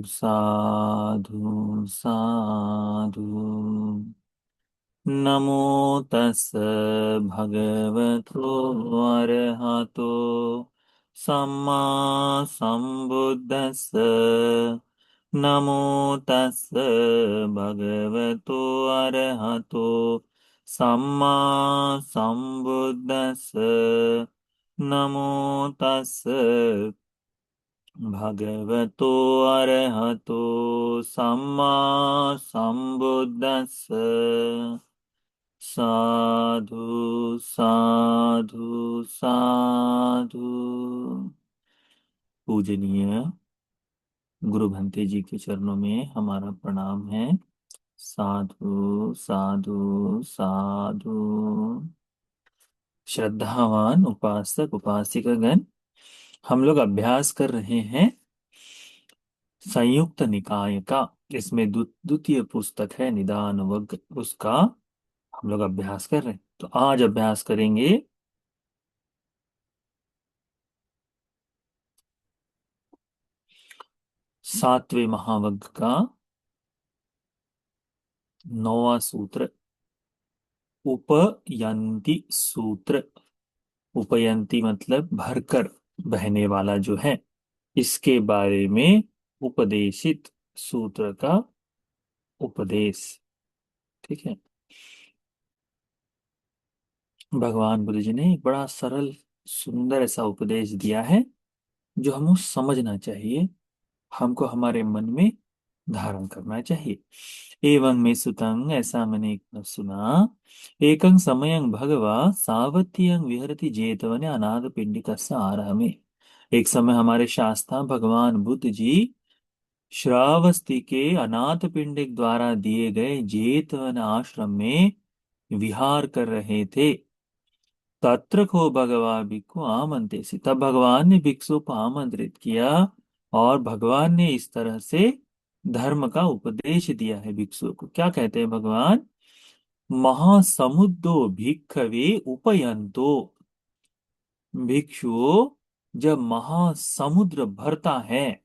साधु साधु। नमो तस् भगवतो अरहतो सम्मा सम्बुद्धस्स। नमो तस् भगवतो अरहतो सम्मा सम्बुद्धस्स। नमो तस् भगवतो अरहतो सम्मा सम्बुद्धस्स। साधु साधु साधु। पूजनीय गुरु भंते जी के चरणों में हमारा प्रणाम है। साधु साधु साधु। श्रद्धावान उपासक उपासिकागण, हम लोग अभ्यास कर रहे हैं संयुक्त निकाय का। इसमें द्वितीय पुस्तक है निदान वर्ग, उसका हम लोग अभ्यास कर रहे हैं। तो आज अभ्यास करेंगे सातवें महावग्ग का 9वां सूत्र, उपयंती सूत्र। उपयंती मतलब भरकर बहने वाला जो है, इसके बारे में उपदेशित सूत्र का उपदेश। ठीक है। भगवान बुद्ध जी ने एक बड़ा सरल सुंदर ऐसा उपदेश दिया है जो हमको समझना चाहिए, हमको हमारे मन में धारण करना चाहिए। एवं में सुतंग, ऐसा मैंने एक बार सुना। एकं समयं भगवा सावत्यं विहरति जेतवने अनाथ पिंडिक आरह में। एक समय हमारे शास्त्रा भगवान बुद्ध जी श्रावस्ती के अनाथ पिंडिक द्वारा दिए गए जेतवन आश्रम में विहार कर रहे थे। तत्र को भगवा भिक्षु आमंत्रित से, तब भगवान ने भिक्षु को आमंत्रित किया और भगवान ने इस तरह से धर्म का उपदेश दिया है भिक्षु को। क्या कहते हैं भगवान? महासमुद्रो भिक्खवे उपयंतो। भिक्षु, जब महासमुद्र भरता है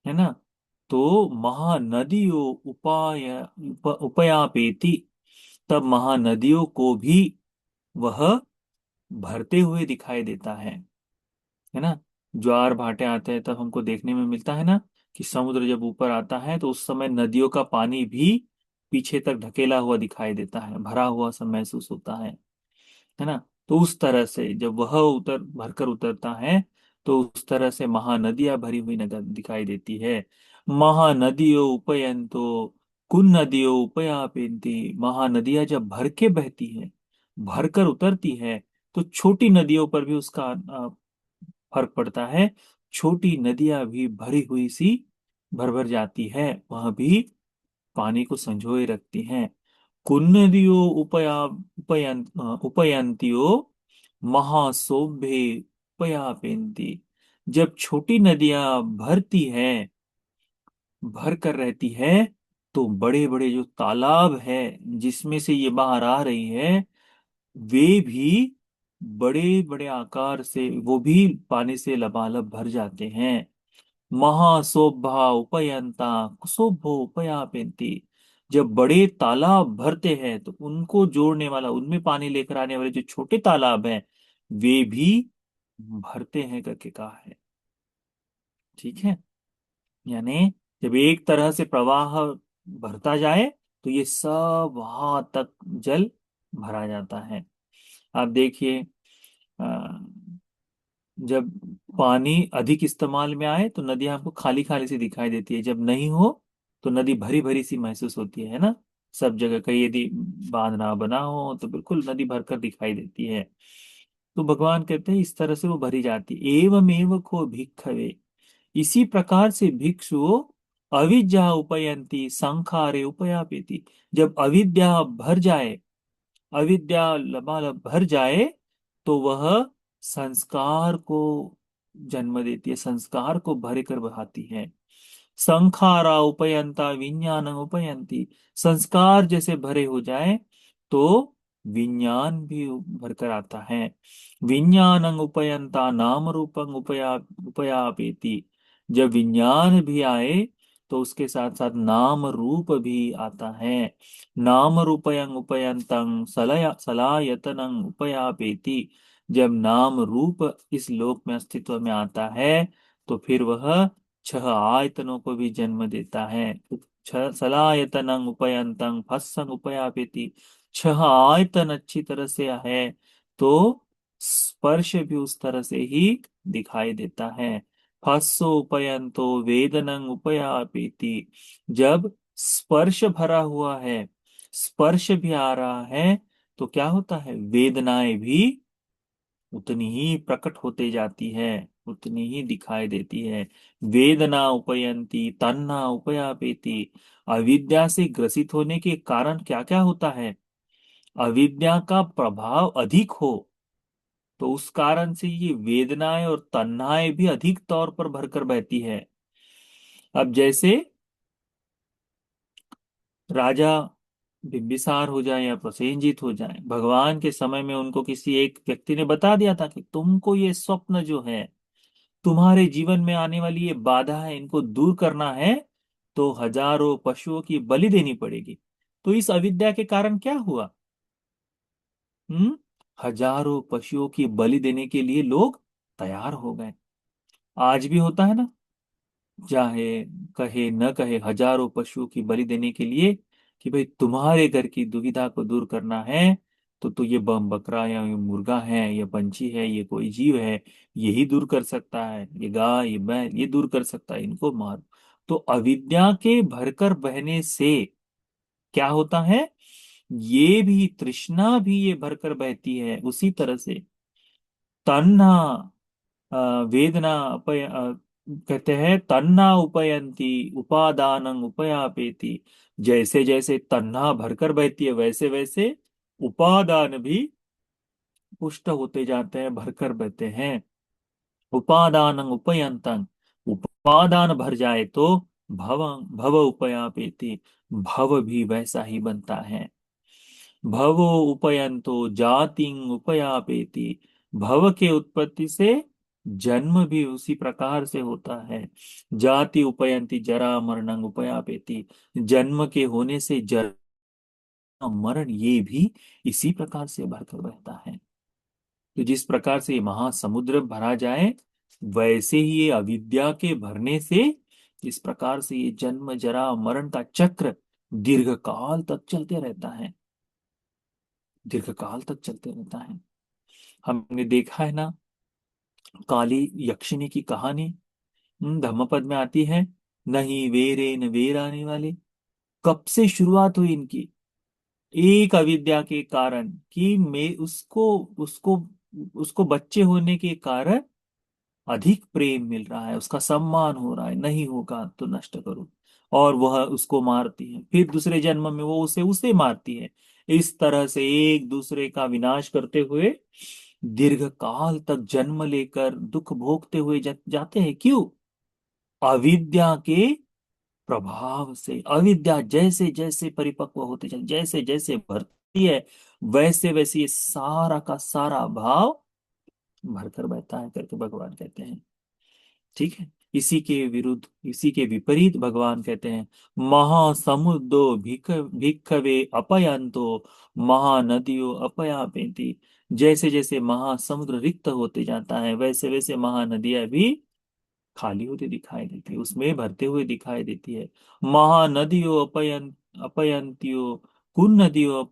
ना, तो महानदियों उपयापेति, तब महानदियों को भी वह भरते हुए दिखाई देता है ना। ज्वार भाटे आते हैं तब हमको देखने में मिलता है ना कि समुद्र जब ऊपर आता है तो उस समय नदियों का पानी भी पीछे तक ढकेला हुआ दिखाई देता है, भरा हुआ सा महसूस होता है ना। तो उस तरह से जब वह भरकर उतरता है तो उस तरह से महानदियां भरी हुई नगर दिखाई देती है। महानदियों उपयंतो, कुन नदियों उपयापेन्ति। महानदियां जब भर के बहती है, भरकर उतरती है, तो छोटी नदियों पर भी उसका फर्क पड़ता है। छोटी नदियां भी भरी हुई सी भर भर जाती है, वह भी पानी को संजोए रखती हैं। कुन्नदियो उपयंतियो महासोभे उपयापेन्ति। जब छोटी नदियां भरती हैं, भर कर रहती है, तो बड़े बड़े जो तालाब है जिसमें से ये बाहर आ रही है, वे भी बड़े बड़े आकार से वो भी पानी से लबालब भर जाते हैं। महासोभा उपयंता कुशोभो उपयापेन्ति। जब बड़े तालाब भरते हैं तो उनको जोड़ने वाला, उनमें पानी लेकर आने वाले जो छोटे तालाब हैं, वे भी भरते हैं करके कहा है। ठीक है। यानी जब एक तरह से प्रवाह भरता जाए तो ये सब वहां तक जल भरा जाता है। आप देखिए, जब पानी अधिक इस्तेमाल में आए तो नदियां हमको खाली खाली सी दिखाई देती है, जब नहीं हो तो नदी भरी भरी सी महसूस होती है ना। सब जगह कहीं यदि बांध ना बना हो तो बिल्कुल नदी भरकर दिखाई देती है। तो भगवान कहते हैं इस तरह से वो भरी जाती है। एवं एव को भिक्खवे, इसी प्रकार से भिक्षु अविद्या उपयंती संखारे उपयापेति। जब अविद्या भर जाए, अविद्या लबालब भर जाए, तो वह संस्कार को जन्म देती है, संस्कार को भर कर बहाती है। संखारा उपयंता विज्ञान उपयंती। संस्कार जैसे भरे हो जाए तो विज्ञान भी भरकर आता है। विज्ञान उपयंता नाम रूपं उपयापेति। जब विज्ञान भी आए तो उसके साथ साथ नाम रूप भी आता है। नाम रूपयं उपयंतं सलायतनं उपयापेति। जब नाम रूप इस लोक में अस्तित्व में आता है तो फिर वह छह आयतनों को भी जन्म देता है। छह सलायतनं उपयंतं फस्सं उपयापेति। छह आयतन अच्छी तरह से है तो स्पर्श भी उस तरह से ही दिखाई देता है। फस्सो उपयंतो वेदनंग उपयापेति। जब स्पर्श भरा हुआ है, स्पर्श भी आ रहा है, तो क्या होता है, वेदनाएं भी उतनी ही प्रकट होते जाती है, उतनी ही दिखाई देती है। वेदना उपयंती तन्ना उपयापेति। अविद्या से ग्रसित होने के कारण क्या क्या होता है, अविद्या का प्रभाव अधिक हो तो उस कारण से ये वेदनाएं और तन्हाएं भी अधिक तौर पर भरकर बहती है। अब जैसे राजा बिंबिसार हो जाए या प्रसेनजीत हो जाए, भगवान के समय में उनको किसी एक व्यक्ति ने बता दिया था कि तुमको ये स्वप्न जो है, तुम्हारे जीवन में आने वाली ये बाधा है, इनको दूर करना है तो हजारों पशुओं की बलि देनी पड़ेगी। तो इस अविद्या के कारण क्या हुआ, हजारों पशुओं की बलि देने के लिए लोग तैयार हो गए। आज भी होता है ना, चाहे कहे न कहे, हजारों पशुओं की बलि देने के लिए कि भाई तुम्हारे घर की दुविधा को दूर करना है तो ये बकरा या ये मुर्गा है, ये पंछी है, ये कोई जीव है, यही दूर कर सकता है, ये गाय ये बैल ये दूर कर सकता है, इनको मार। तो अविद्या के भरकर बहने से क्या होता है, ये भी तृष्णा भी ये भरकर बहती है उसी तरह से। तन्ना वेदना कहते हैं तन्ना उपयंती उपादानं उपयापेति। जैसे जैसे तन्ना भरकर बहती है वैसे वैसे उपादान भी पुष्ट होते जाते हैं, भरकर बहते हैं। उपादानं उपयंतं, उपादान भर जाए तो भव भव उपयापेति, भव भी वैसा ही बनता है। भवो उपयंतो जातिं उपयापेति। भव के उत्पत्ति से जन्म भी उसी प्रकार से होता है। जाति उपयंती जरा मरणं उपयापेति। जन्म के होने से जरा मरण ये भी इसी प्रकार से भरकर बहता है। तो जिस प्रकार से ये महासमुद्र भरा जाए वैसे ही ये अविद्या के भरने से इस प्रकार से ये जन्म जरा मरण का चक्र दीर्घ काल तक चलते रहता है, दीर्घकाल तक चलते रहता है। हमने देखा है ना, काली यक्षिणी की कहानी धम्मपद में आती है, नहीं वेरे न वेर आने वाले। कब से शुरुआत हुई इनकी, एक अविद्या के कारण कि मैं उसको उसको उसको बच्चे होने के कारण अधिक प्रेम मिल रहा है, उसका सम्मान हो रहा है, नहीं होगा तो नष्ट करो, और वह उसको मारती है, फिर दूसरे जन्म में वो उसे उसे मारती है। इस तरह से एक दूसरे का विनाश करते हुए दीर्घ काल तक जन्म लेकर दुख भोगते हुए जाते हैं। क्यों, अविद्या के प्रभाव से। अविद्या जैसे जैसे परिपक्व होते जाए, जैसे जैसे बढ़ती है वैसे वैसे ये सारा का सारा भाव भरकर बहता है करके भगवान कहते हैं। ठीक है, इसी के विरुद्ध, इसी के विपरीत भगवान कहते हैं, महासमुद्रो भिक्खवे अपयंतो महानदियों अपयापेति। जैसे जैसे महासमुद्र रिक्त होते जाता है वैसे वैसे महानदियां भी खाली होती दिखाई देती है, उसमें भरते हुए दिखाई देती है। महानदियों अपयंतियो कुन नदियों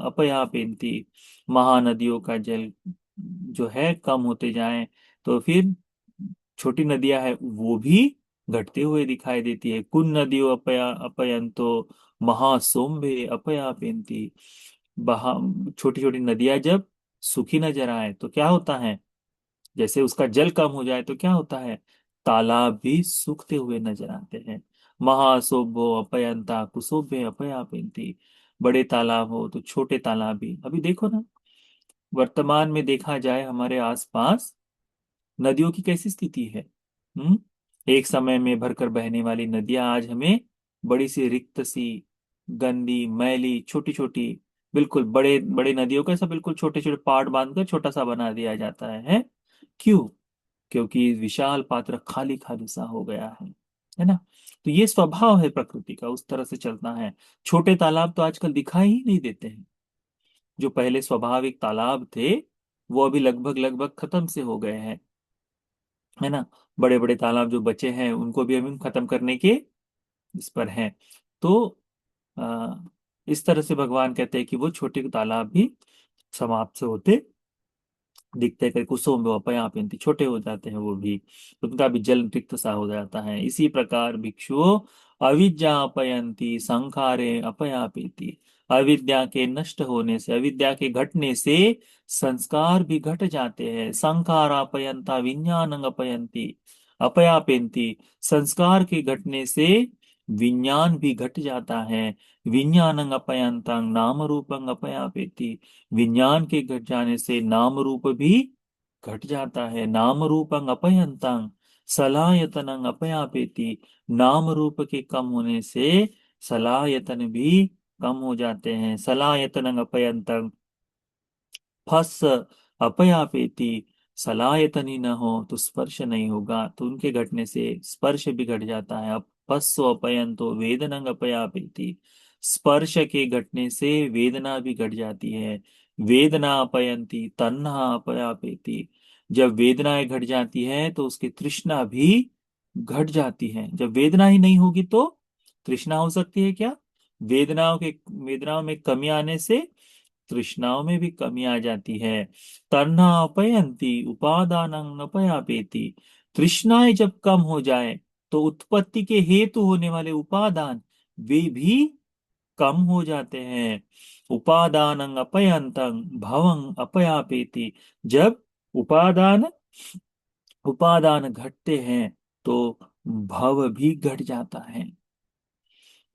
अपयापेंति। महानदियों का जल जो है कम होते जाए तो फिर छोटी नदियां है वो भी घटते हुए दिखाई देती है। कुन नदियों अपयंतो महासोम्भे अपयापेंति। बहा छोटी छोटी नदियां जब सूखी नजर आए तो क्या होता है, जैसे उसका जल कम हो जाए तो क्या होता है, तालाब भी सूखते हुए नजर आते हैं। महासोभो अपयंता कुसोभे अपयापेंति। बड़े तालाब हो तो छोटे तालाब भी, अभी देखो ना, वर्तमान में देखा जाए हमारे आसपास नदियों की कैसी स्थिति है। हम्म एक समय में भरकर बहने वाली नदियां आज हमें बड़ी सी रिक्त सी, गंदी मैली छोटी छोटी, बिल्कुल बड़े बड़े नदियों का सब बिल्कुल छोटे छोटे पार्ट बांधकर छोटा सा बना दिया जाता है। क्यों, क्योंकि विशाल पात्र खाली खाली सा हो गया है ना। तो ये स्वभाव है प्रकृति का, उस तरह से चलना है। छोटे तालाब तो आजकल दिखाई ही नहीं देते हैं। जो पहले स्वाभाविक तालाब थे वो अभी लगभग लगभग खत्म से हो गए हैं, है ना। बड़े बड़े तालाब जो बचे हैं उनको भी हम खत्म करने के इस पर हैं। तो आ, इस तरह से भगवान कहते हैं कि वो छोटे तालाब भी समाप्त से होते दिखते कर कुसुम में अपयापयंती, छोटे हो जाते हैं वो भी, उनका भी जल रिक्त सा हो जाता है। इसी प्रकार भिक्षुओं अविद्या अपयंती संखारे अपयापेति, अविद्या के नष्ट होने से, अविद्या के घटने से संस्कार भी घट जाते हैं। संखार अपयंता विज्ञान अपयंती अपयापेंती, संस्कार के घटने से विज्ञान भी घट जाता है। विज्ञानंग अपयंतं नाम रूपंग अपयापेति, विज्ञान के घट जाने से नाम रूप भी घट जाता है। नाम रूपंग अपयंतं सलायतनंग अपयापेति, नाम रूप के कम होने से सलायतन भी कम हो जाते हैं। सलायतनंग अपयंतं फस अपयापेति, सलायतनी न हो तो स्पर्श नहीं होगा, तो उनके घटने से स्पर्श भी घट जाता है। अब पस्सो अपयंतो वेदनंग अपयापेति, स्पर्श के घटने से वेदना भी घट जाती है। वेदना अपयंती तन्हा अपयापेति, जब वेदनाएं घट जाती है तो उसकी तृष्णा भी घट जाती है। जब वेदना ही नहीं होगी तो तृष्णा हो सकती है क्या? वेदनाओं में कमी आने से तृष्णाओं में भी कमी आ जाती है। तन्ना अपयंती उपादान अपयापेति, तृष्णाएं जब कम हो जाए तो उत्पत्ति के हेतु होने वाले उपादान वे भी कम हो जाते हैं। उपादान अपयंतं भवं अपयापेति, जब उपादान उपादान घटते हैं तो भव भी घट जाता है।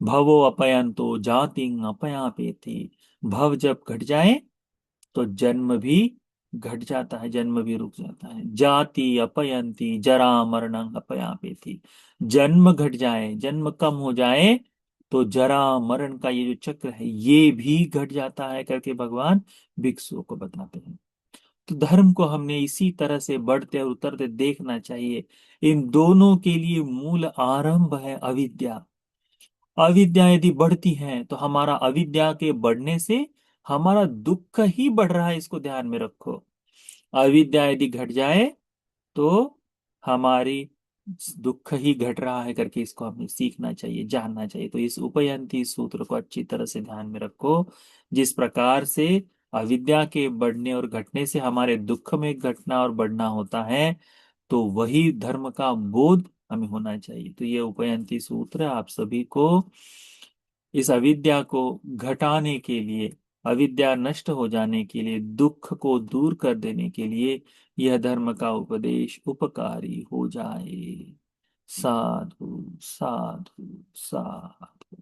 भवो अपयंतो जातिं अपयापेति, भव जब घट जाए तो जन्म भी घट जाता है, जन्म भी रुक जाता है। जाति अपयंती जरा मरणं अपयापेति, जन्म घट जाए, जन्म कम हो जाए तो जरा मरण का ये जो चक्र है ये भी घट जाता है करके भगवान भिक्षुओं को बताते हैं। तो धर्म को हमने इसी तरह से बढ़ते और उतरते देखना चाहिए। इन दोनों के लिए मूल आरंभ है अविद्या। अविद्या यदि बढ़ती है तो हमारा, अविद्या के बढ़ने से हमारा दुख ही बढ़ रहा है, इसको ध्यान में रखो। अविद्या यदि घट जाए तो हमारी दुख ही घट रहा है करके इसको हमें सीखना चाहिए, जानना चाहिए। तो इस उपयंती सूत्र को अच्छी तरह से ध्यान में रखो। जिस प्रकार से अविद्या के बढ़ने और घटने से हमारे दुख में घटना और बढ़ना होता है, तो वही धर्म का बोध हमें होना चाहिए। तो ये उपयंती सूत्र आप सभी को इस अविद्या को घटाने के लिए, अविद्या नष्ट हो जाने के लिए, दुख को दूर कर देने के लिए यह धर्म का उपदेश उपकारी हो जाए। साधु साधु साधु।